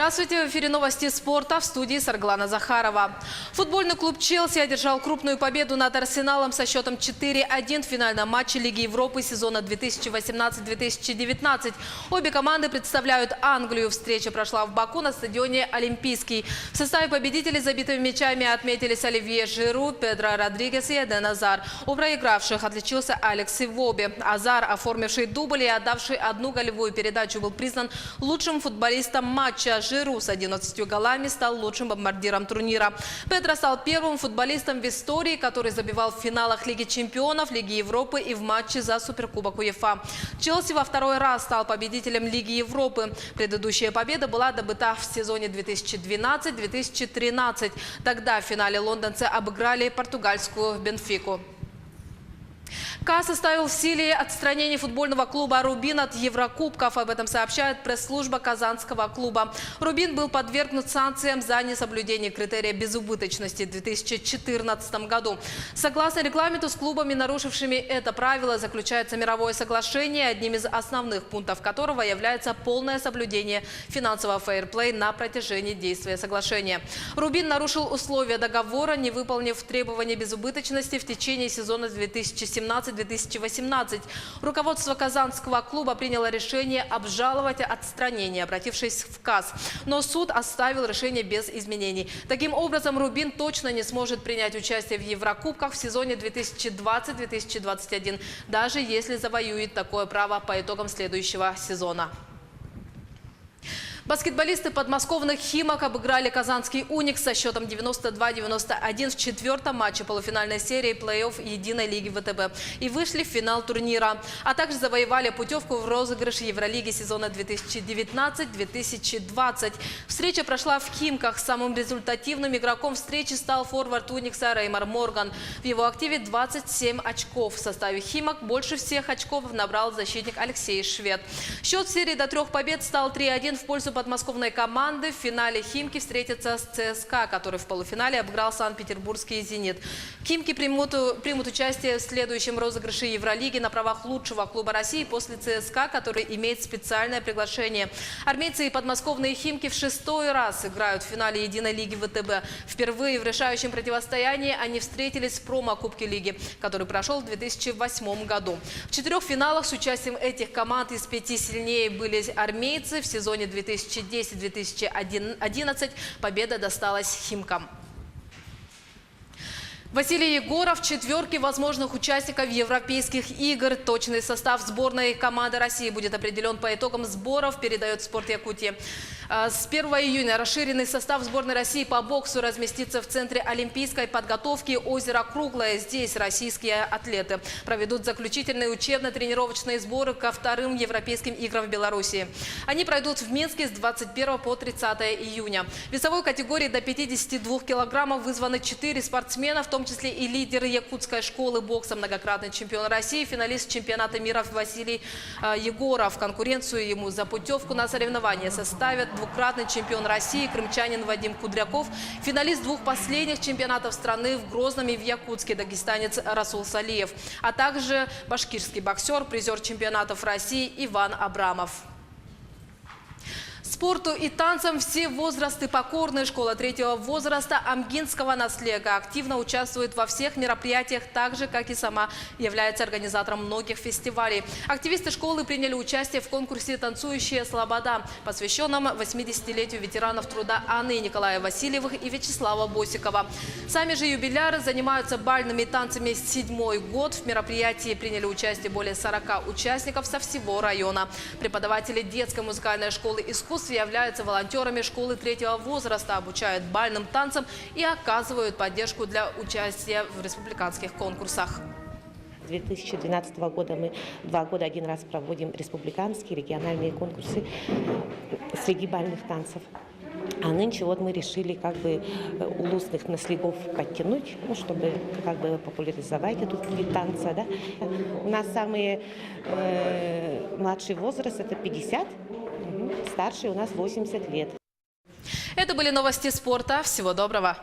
Здравствуйте, в эфире новости спорта, в студии Сарглана Захарова. Футбольный клуб «Челси» одержал крупную победу над «Арсеналом» со счетом 4-1 в финальном матче Лиги Европы сезона 2018-2019. Обе команды представляют Англию. Встреча прошла в Баку на стадионе «Олимпийский». В составе победителей забитыми мячами отметились Оливье Жиру, Педро Родригес и Эден Азар. У проигравших отличился Алекс Ивоби. Азар, оформивший дубль и отдавший одну голевую передачу, был признан лучшим футболистом матча. Жиру с 11 голами стал лучшим бомбардиром турнира. Педро стал первым футболистом в истории, который забивал в финалах Лиги чемпионов, Лиги Европы и в матче за Суперкубок УЕФА. Челси во второй раз стал победителем Лиги Европы. Предыдущая победа была добыта в сезоне 2012-2013. Тогда в финале лондонцы обыграли португальскую Бенфику. КАС оставил в силе отстранение футбольного клуба «Рубин» от Еврокубков. Об этом сообщает пресс-служба казанского клуба. «Рубин» был подвергнут санкциям за несоблюдение критерия безубыточности в 2014 году. Согласно регламенту, с клубами, нарушившими это правило, заключается мировое соглашение, одним из основных пунктов которого является полное соблюдение финансового фейерплей на протяжении действия соглашения. «Рубин» нарушил условия договора, не выполнив требования безубыточности в течение сезона 2017-2018. Руководство казанского клуба приняло решение обжаловать отстранение, обратившись в КАС. Но суд оставил решение без изменений. Таким образом, «Рубин» точно не сможет принять участие в Еврокубках в сезоне 2020-2021, даже если завоюет такое право по итогам следующего сезона. Баскетболисты подмосковных «Химок» обыграли казанский «Уникс» со счетом 92-91 в четвертом матче полуфинальной серии плей-офф единой лиги ВТБ и вышли в финал турнира, а также завоевали путевку в розыгрыш Евролиги сезона 2019-2020. Встреча прошла в «Химках». Самым результативным игроком встречи стал форвард «Уникса» Реймар Морган. В его активе 27 очков. В составе «Химок» больше всех очков набрал защитник Алексей Швед. Счет в серии до 3 побед стал 3-1 в пользу подмосковной команды. В финале «Химки» встретятся с ЦСКА, который в полуфинале обыграл Санкт-Петербургский «Зенит». «Химки» примут участие в следующем розыгрыше Евролиги на правах лучшего клуба России после ЦСКА, который имеет специальное приглашение. Армейцы и подмосковные «Химки» в 6-й раз играют в финале единой лиги ВТБ. Впервые в решающем противостоянии они встретились в промо-кубке лиги, который прошел в 2008 году. В 4 финалах с участием этих команд из 5 сильнее были армейцы. В сезоне 2010-2011 победа досталась «Химкам». Василий Егоров в четверке возможных участников европейских игр. Точный состав сборной команды России будет определен по итогам сборов, передает «Спорт Якутии». С 1 июня расширенный состав сборной России по боксу разместится в центре олимпийской подготовки «Озеро Круглое». Здесь российские атлеты проведут заключительные учебно-тренировочные сборы ко вторым европейским играм в Беларуси. Они пройдут в Минске с 21 по 30 июня. В весовой категории до 52 килограммов вызваны 4 спортсмена, в том числе и лидер якутской школы бокса, многократный чемпион России, финалист чемпионата мира Василий Егоров. Конкуренцию ему за путевку на соревнования составят двукратный чемпион России, крымчанин Вадим Кудряков, финалист 2 последних чемпионатов страны в Грозном и в Якутске, дагестанец Расул Салиев, а также башкирский боксер, призер чемпионатов России Иван Абрамов. Спорту и танцам все возрасты покорны. Школа 3-го возраста Амгинского наследия активно участвует во всех мероприятиях, так же, как и сама является организатором многих фестивалей. Активисты школы приняли участие в конкурсе «Танцующая слобода», посвященном 80-летию ветеранов труда Анны и Николая Васильевых и Вячеслава Босикова. Сами же юбиляры занимаются бальными танцами 7-й год. В мероприятии приняли участие более 40 участников со всего района. Преподаватели детской музыкальной школы искусств являются волонтерами школы 3-го возраста, обучают бальным танцам и оказывают поддержку для участия в республиканских конкурсах. С 2012 года мы 2 года один раз проводим республиканские региональные конкурсы среди бальных танцев. А нынче вот мы решили улусных наследов подтянуть, чтобы популяризовать этот вид танца. Да? У нас самый младший возраст это 50, старший у нас 80 лет. Это были новости спорта. Всего доброго.